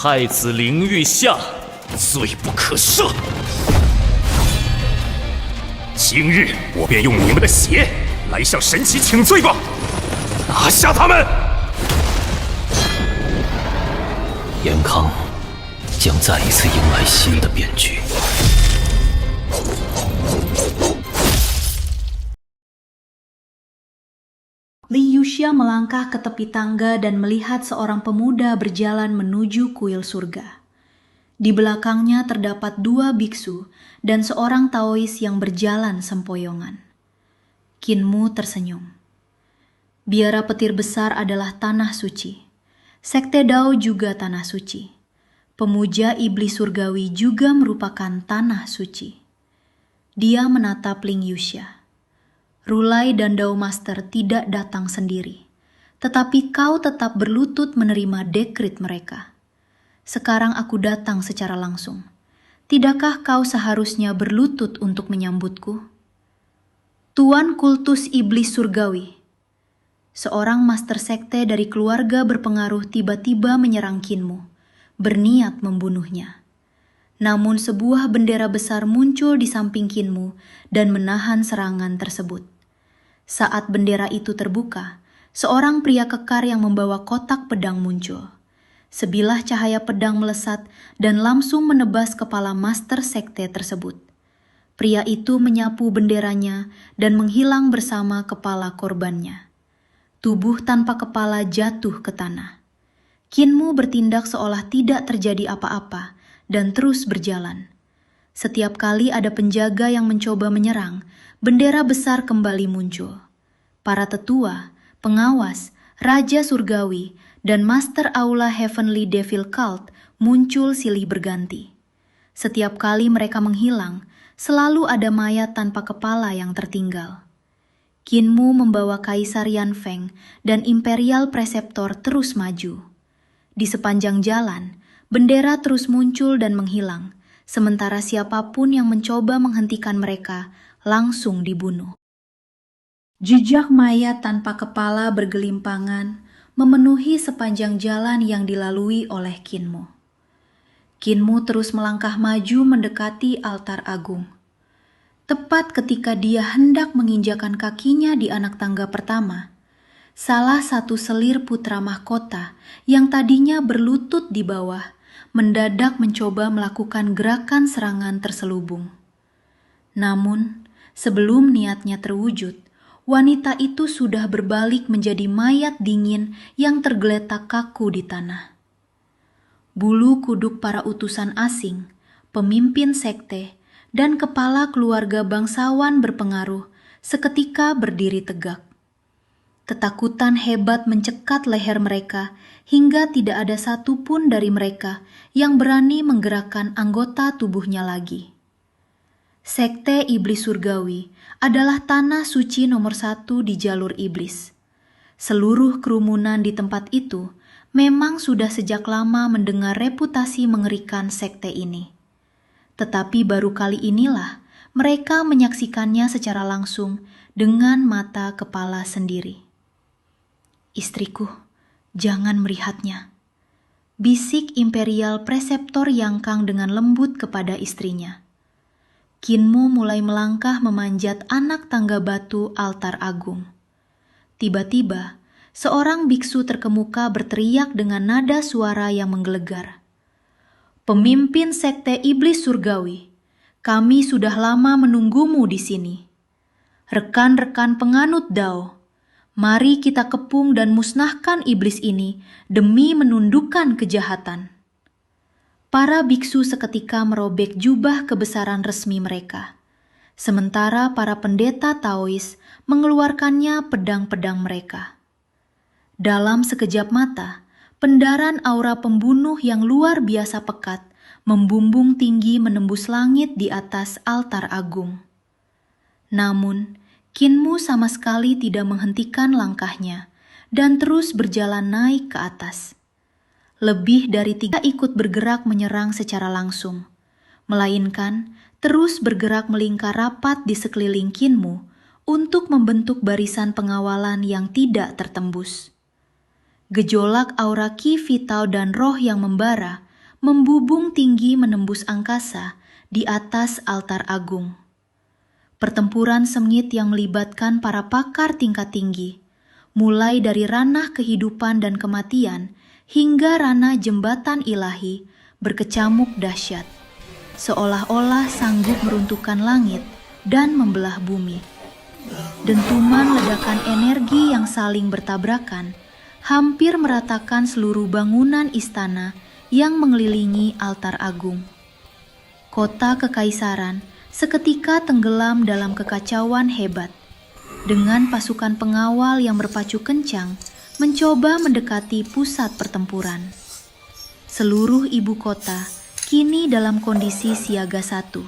太子灵玉下，罪不可赦。今日我便用你们的血来向神祇请罪吧！拿下他们！严康将再一次迎来新的变局。Li Yuxia melangkah ke tepi tangga dan melihat seorang pemuda berjalan menuju kuil surga. Di belakangnya terdapat 2 biksu dan seorang Taois yang berjalan sempoyongan. Qin Mu tersenyum. Biara petir besar adalah tanah suci. Sekte Dao juga tanah suci. Pemuja iblis surgawi juga merupakan tanah suci. Dia menatap Ling Yuxia. Rulai dan Dao Master tidak datang sendiri, tetapi kau tetap berlutut menerima dekrit mereka. Sekarang aku datang secara langsung. Tidakkah kau seharusnya berlutut untuk menyambutku? Tuan kultus iblis surgawi. Seorang master sekte dari keluarga berpengaruh tiba-tiba menyerang Qin Mu, berniat membunuhnya. Namun sebuah bendera besar muncul di samping Qin Mu dan menahan serangan tersebut. Saat bendera itu terbuka, seorang pria kekar yang membawa kotak pedang muncul. Sebilah cahaya pedang melesat dan langsung menebas kepala master sekte tersebut. Pria itu menyapu benderanya dan menghilang bersama kepala korbannya. Tubuh tanpa kepala jatuh ke tanah. Qin Mu bertindak seolah tidak terjadi apa-apa dan terus berjalan. Setiap kali ada penjaga yang mencoba menyerang, bendera besar kembali muncul. Para tetua, pengawas, raja surgawi, dan master aula Heavenly Devil Cult muncul silih berganti. Setiap kali mereka menghilang, selalu ada mayat tanpa kepala yang tertinggal. Qin Mu membawa Kaisar Yan Feng dan Imperial Preceptor terus maju. Di sepanjang jalan, bendera terus muncul dan menghilang, sementara siapapun yang mencoba menghentikan mereka langsung dibunuh. Jejak mayat tanpa kepala bergelimpangan memenuhi sepanjang jalan yang dilalui oleh Qin Mu. Qin Mu terus melangkah maju mendekati altar agung. Tepat ketika dia hendak menginjakan kakinya di anak tangga pertama, salah satu selir putra mahkota yang tadinya berlutut di bawah mendadak mencoba melakukan gerakan serangan terselubung. Namun, sebelum niatnya terwujud, wanita itu sudah berbalik menjadi mayat dingin yang tergeletak kaku di tanah. Bulu kuduk para utusan asing, pemimpin sekte, dan kepala keluarga bangsawan berpengaruh seketika berdiri tegak. Ketakutan hebat mencekat leher mereka hingga tidak ada satupun dari mereka yang berani menggerakkan anggota tubuhnya lagi. Sekte Iblis Surgawi adalah tanah suci nomor 1 di jalur iblis. Seluruh kerumunan di tempat itu memang sudah sejak lama mendengar reputasi mengerikan sekte ini. Tetapi baru kali inilah mereka menyaksikannya secara langsung dengan mata kepala sendiri. Istriku, jangan melihatnya. Bisik Imperial Preceptor Yang Kang dengan lembut kepada istrinya. Qin Mu mulai melangkah memanjat anak tangga batu altar agung. Tiba-tiba, seorang biksu terkemuka berteriak dengan nada suara yang menggelegar. Pemimpin sekte iblis surgawi, kami sudah lama menunggumu di sini. Rekan-rekan penganut Dao, mari kita kepung dan musnahkan iblis ini demi menundukkan kejahatan. Para biksu seketika merobek jubah kebesaran resmi mereka, sementara para pendeta Taois mengeluarkannya pedang-pedang mereka. Dalam sekejap mata, pendaran aura pembunuh yang luar biasa pekat membumbung tinggi menembus langit di atas altar agung. Namun, Qin Mu sama sekali tidak menghentikan langkahnya dan terus berjalan naik ke atas. Lebih dari 3 ikut bergerak menyerang secara langsung, melainkan terus bergerak melingkar rapat di sekeliling Qin Mu untuk membentuk barisan pengawalan yang tidak tertembus. Gejolak aura ki vital dan roh yang membara membubung tinggi menembus angkasa di atas altar agung. Pertempuran sengit yang melibatkan para pakar tingkat tinggi, mulai dari ranah kehidupan dan kematian hingga ranah jembatan ilahi, berkecamuk dahsyat, seolah-olah sanggup meruntuhkan langit dan membelah bumi. Dentuman ledakan energi yang saling bertabrakan hampir meratakan seluruh bangunan istana yang mengelilingi altar agung. Kota kekaisaran seketika tenggelam dalam kekacauan hebat, dengan pasukan pengawal yang berpacu kencang mencoba mendekati pusat pertempuran. Seluruh ibu kota kini dalam kondisi siaga satu.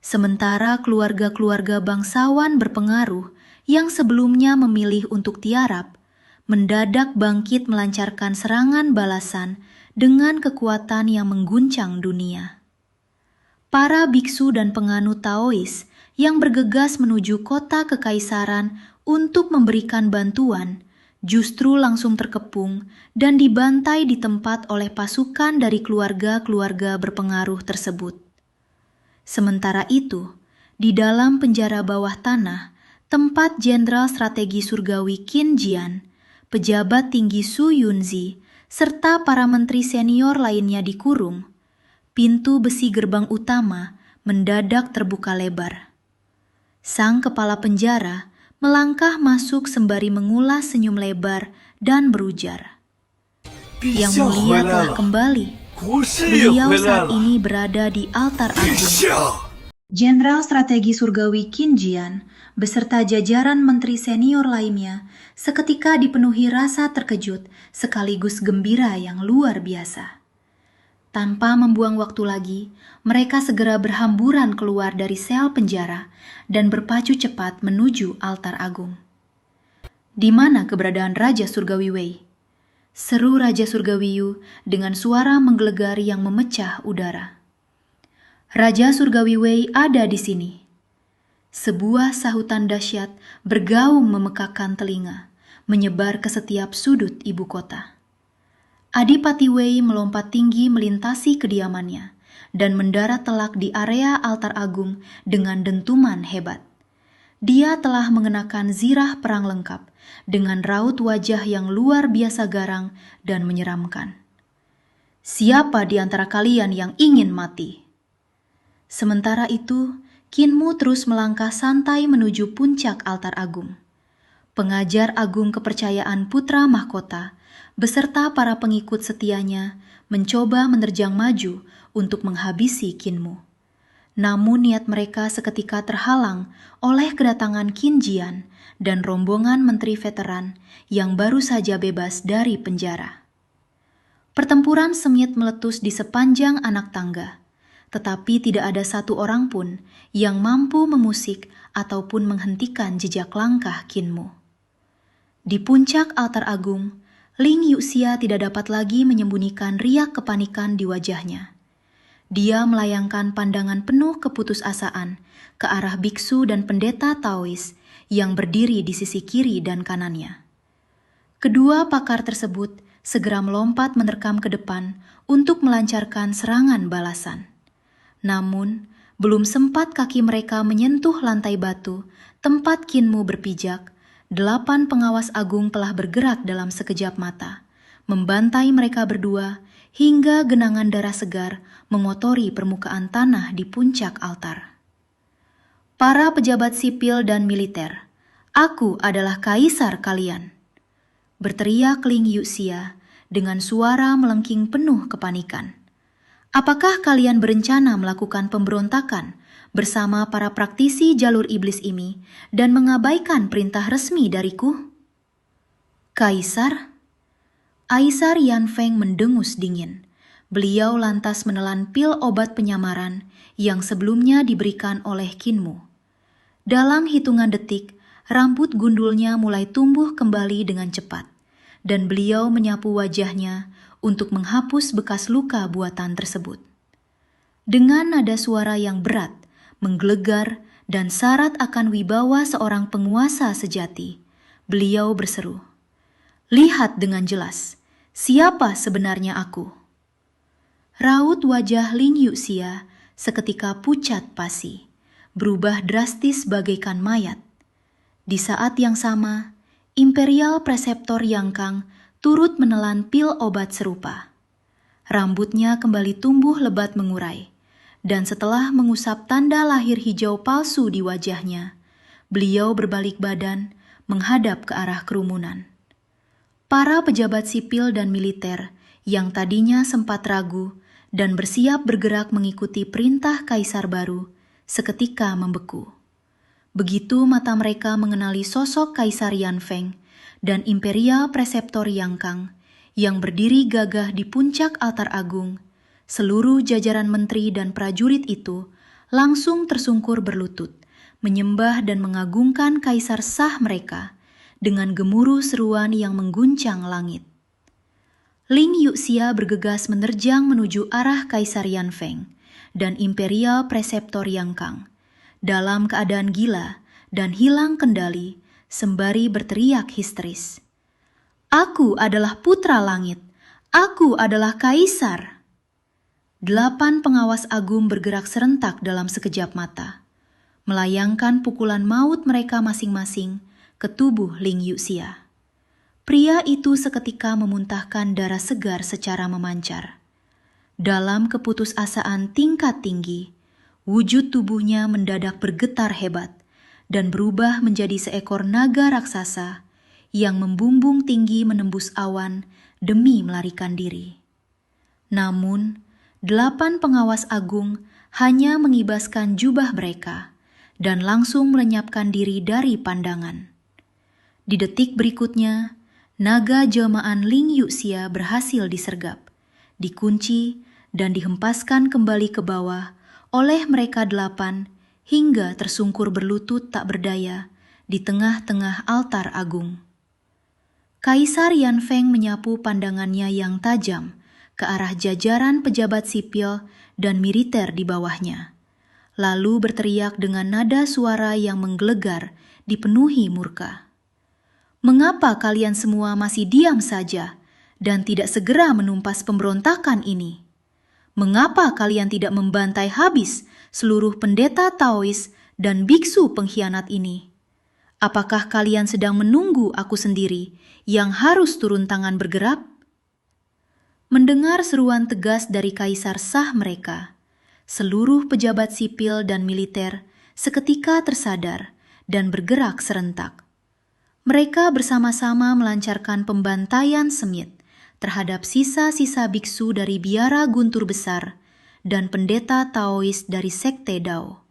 Sementara keluarga-keluarga bangsawan berpengaruh yang sebelumnya memilih untuk tiarap, mendadak bangkit melancarkan serangan balasan dengan kekuatan yang mengguncang dunia. Para biksu dan penganut Taois yang bergegas menuju kota kekaisaran untuk memberikan bantuan, justru langsung terkepung dan dibantai di tempat oleh pasukan dari keluarga-keluarga berpengaruh tersebut. Sementara itu, di dalam penjara bawah tanah, tempat Jenderal Strategi Surgawi Qin Jian, pejabat tinggi Su Yunzi, serta para menteri senior lainnya dikurung, pintu besi gerbang utama mendadak terbuka lebar. Sang kepala penjara melangkah masuk sembari mengulas senyum lebar dan berujar, "Yang mulia telah kembali. Beliau saat ini berada di altar agung." Jenderal Strategi Surgawi Qin Jian beserta jajaran menteri senior lainnya seketika dipenuhi rasa terkejut sekaligus gembira yang luar biasa. Tanpa membuang waktu lagi, mereka segera berhamburan keluar dari sel penjara dan berpacu cepat menuju altar agung. "Di mana keberadaan Raja Surgawi Wei?" seru Raja Surgawi Yu dengan suara menggelegar yang memecah udara. "Raja Surgawi Wei ada di sini." Sebuah sahutan dahsyat bergaung memekakkan telinga, menyebar ke setiap sudut ibu kota. Adipati Wei melompat tinggi melintasi kediamannya dan mendarat telak di area altar agung dengan dentuman hebat. Dia telah mengenakan zirah perang lengkap dengan raut wajah yang luar biasa garang dan menyeramkan. "Siapa di antara kalian yang ingin mati?" Sementara itu, Qinmu terus melangkah santai menuju puncak altar agung. Pengajar agung kepercayaan putra mahkota beserta para pengikut setianya mencoba menerjang maju untuk menghabisi Qinmu. Namun niat mereka seketika terhalang oleh kedatangan Qin Jian dan rombongan menteri veteran yang baru saja bebas dari penjara. Pertempuran sengit meletus di sepanjang anak tangga, tetapi tidak ada satu orang pun yang mampu memusik ataupun menghentikan jejak langkah Qinmu. Di puncak altar agung, Ling Yuxia tidak dapat lagi menyembunyikan riak kepanikan di wajahnya. Dia melayangkan pandangan penuh keputusasaan ke arah biksu dan pendeta Taois yang berdiri di sisi kiri dan kanannya. Kedua pakar tersebut segera melompat menerkam ke depan untuk melancarkan serangan balasan. Namun, belum sempat kaki mereka menyentuh lantai batu tempat Qinmu berpijak, 8 pengawas agung telah bergerak dalam sekejap mata, membantai mereka berdua hingga genangan darah segar mengotori permukaan tanah di puncak altar. "Para pejabat sipil dan militer, aku adalah kaisar kalian," berteriak Ling Yuxia dengan suara melengking penuh kepanikan. "Apakah kalian berencana melakukan pemberontakan bersama para praktisi jalur iblis ini dan mengabaikan perintah resmi dariku?" "Kaisar?" Aisar Yanfeng mendengus dingin. Beliau lantas menelan pil obat penyamaran yang sebelumnya diberikan oleh Qinmu. Dalam hitungan detik, rambut gundulnya mulai tumbuh kembali dengan cepat, dan beliau menyapu wajahnya untuk menghapus bekas luka buatan tersebut. Dengan nada suara yang berat, menggelegar, dan syarat akan wibawa seorang penguasa sejati, beliau berseru, "Lihat dengan jelas, siapa sebenarnya aku?" Raut wajah Ling Yuxia seketika pucat pasi, berubah drastis bagaikan mayat. Di saat yang sama, Imperial Preceptor Yang Kang turut menelan pil obat serupa. Rambutnya kembali tumbuh lebat mengurai, dan setelah mengusap tanda lahir hijau palsu di wajahnya, beliau berbalik badan menghadap ke arah kerumunan. Para pejabat sipil dan militer yang tadinya sempat ragu dan bersiap bergerak mengikuti perintah kaisar baru, seketika membeku. Begitu mata mereka mengenali sosok Kaisar Yanfeng dan Imperial Preceptor Yang Kang yang berdiri gagah di puncak altar agung, seluruh jajaran menteri dan prajurit itu langsung tersungkur berlutut, menyembah dan mengagungkan kaisar sah mereka dengan gemuruh seruan yang mengguncang langit. Ling Yuxia bergegas menerjang menuju arah Kaisar Yanfeng dan Imperial Preceptor Yang Kang, dalam keadaan gila dan hilang kendali sembari berteriak histeris. "Aku adalah putra langit, aku adalah kaisar." 8 pengawas agung bergerak serentak dalam sekejap mata, melayangkan pukulan maut mereka masing-masing ke tubuh Ling Yuxia. Pria itu seketika memuntahkan darah segar secara memancar. Dalam keputusasaan tingkat tinggi, wujud tubuhnya mendadak bergetar hebat dan berubah menjadi seekor naga raksasa yang membumbung tinggi menembus awan demi melarikan diri. Namun, 8 pengawas agung hanya mengibaskan jubah mereka dan langsung melenyapkan diri dari pandangan. Di detik berikutnya, naga jelmaan Ling Yuxia berhasil disergap, dikunci, dan dihempaskan kembali ke bawah oleh mereka 8 hingga tersungkur berlutut tak berdaya di tengah-tengah altar agung. Kaisar Yanfeng menyapu pandangannya yang tajam ke arah jajaran pejabat sipil dan militer di bawahnya, lalu berteriak dengan nada suara yang menggelegar dipenuhi murka. "Mengapa kalian semua masih diam saja dan tidak segera menumpas pemberontakan ini? Mengapa kalian tidak membantai habis seluruh pendeta Taois dan biksu pengkhianat ini? Apakah kalian sedang menunggu aku sendiri yang harus turun tangan bergerak?" Mendengar seruan tegas dari kaisar sah mereka, seluruh pejabat sipil dan militer seketika tersadar dan bergerak serentak. Mereka bersama-sama melancarkan pembantaian sengit terhadap sisa-sisa biksu dari biara guntur besar dan pendeta Taois dari sekte Dao.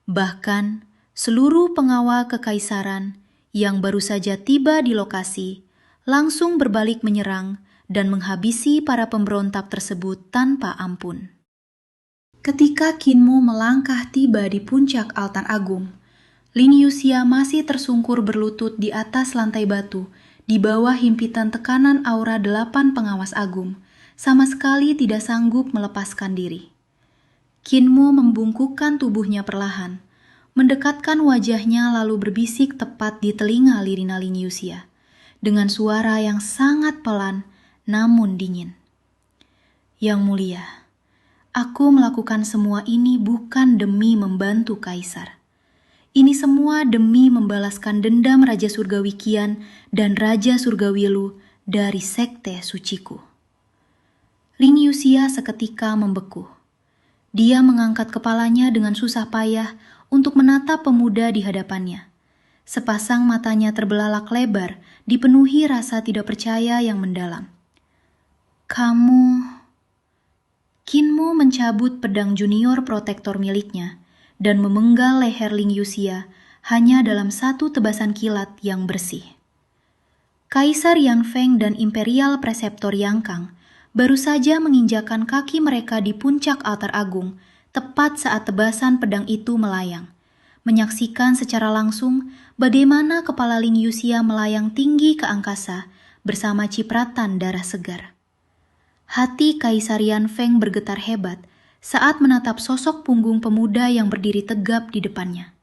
Bahkan, seluruh pengawal kekaisaran yang baru saja tiba di lokasi langsung berbalik menyerang dan menghabisi para pemberontak tersebut tanpa ampun. Ketika Qinmu melangkah tiba di puncak altar agung, Ling Yuxia masih tersungkur berlutut di atas lantai batu, di bawah himpitan tekanan aura 8 pengawas agung, sama sekali tidak sanggup melepaskan diri. Qinmu membungkukkan tubuhnya perlahan, mendekatkan wajahnya lalu berbisik tepat di telinga Lirina Ling Yuxia, dengan suara yang sangat pelan namun dingin. "Yang mulia, aku melakukan semua ini bukan demi membantu kaisar. Ini semua demi membalaskan dendam Raja Surgawi Qian dan Raja Surgawi Lu dari sekte suciku." Ling Yuxia seketika membeku. Dia mengangkat kepalanya dengan susah payah untuk menatap pemuda di hadapannya. Sepasang matanya terbelalak lebar, dipenuhi rasa tidak percaya yang mendalam. "Kamu..." Qinmu mencabut pedang junior protektor miliknya dan memenggal leher Ling Yuxia hanya dalam satu tebasan kilat yang bersih. Kaisar Yanfeng dan Imperial Preceptor Yang Kang baru saja menginjakan kaki mereka di puncak altar agung tepat saat tebasan pedang itu melayang, menyaksikan secara langsung bagaimana kepala Ling Yuxia melayang tinggi ke angkasa bersama cipratan darah segar. Hati Kaisar Yanfeng bergetar hebat saat menatap sosok punggung pemuda yang berdiri tegap di depannya.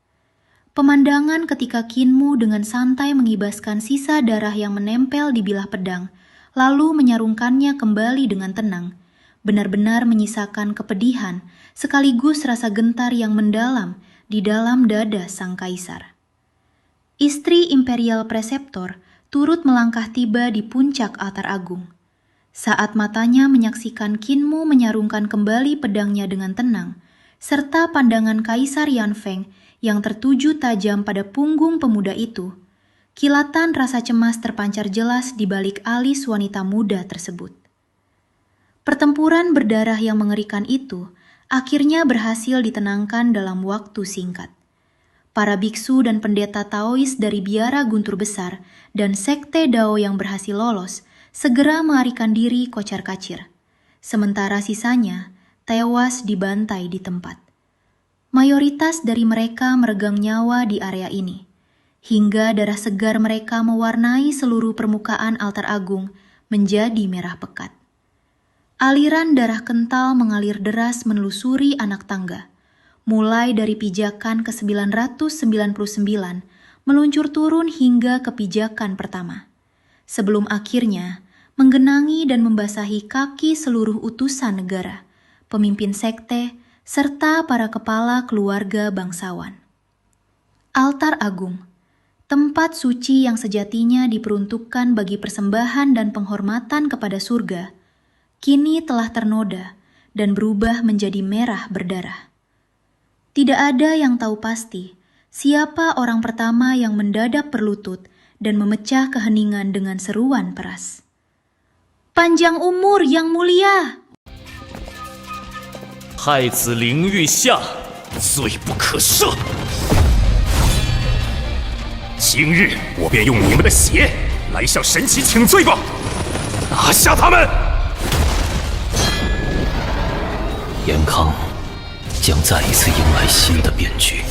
Pemandangan ketika Qinmu dengan santai mengibaskan sisa darah yang menempel di bilah pedang, lalu menyarungkannya kembali dengan tenang, benar-benar menyisakan kepedihan sekaligus rasa gentar yang mendalam di dalam dada sang kaisar. Istri Imperial Preceptor turut melangkah tiba di puncak altar agung. Saat matanya menyaksikan Kinmu menyarungkan kembali pedangnya dengan tenang, serta pandangan Kaisar Yanfeng yang tertuju tajam pada punggung pemuda itu, kilatan rasa cemas terpancar jelas di balik alis wanita muda tersebut. Pertempuran berdarah yang mengerikan itu akhirnya berhasil ditenangkan dalam waktu singkat. Para biksu dan pendeta Taois dari biara Guntur Besar dan sekte Dao yang berhasil lolos segera melarikan diri kocar-kacir, sementara sisanya tewas dibantai di tempat. Mayoritas dari mereka meregang nyawa di area ini, hingga darah segar mereka mewarnai seluruh permukaan altar agung menjadi merah pekat. Aliran darah kental mengalir deras menelusuri anak tangga, mulai dari pijakan ke-999, meluncur turun hingga ke pijakan pertama, sebelum akhirnya menggenangi dan membasahi kaki seluruh utusan negara, pemimpin sekte, serta para kepala keluarga bangsawan. Altar Agung, tempat suci yang sejatinya diperuntukkan bagi persembahan dan penghormatan kepada surga, kini telah ternoda dan berubah menjadi merah berdarah. Tidak ada yang tahu pasti siapa orang pertama yang mendadak berlutut dan memecah keheningan dengan seruan peras. Panjang umur yang mulia! 太子凌御下，罪不可赦。今日我便用你们的血来向神祇请罪吧！拿下他们！严康将再一次迎来新的变局。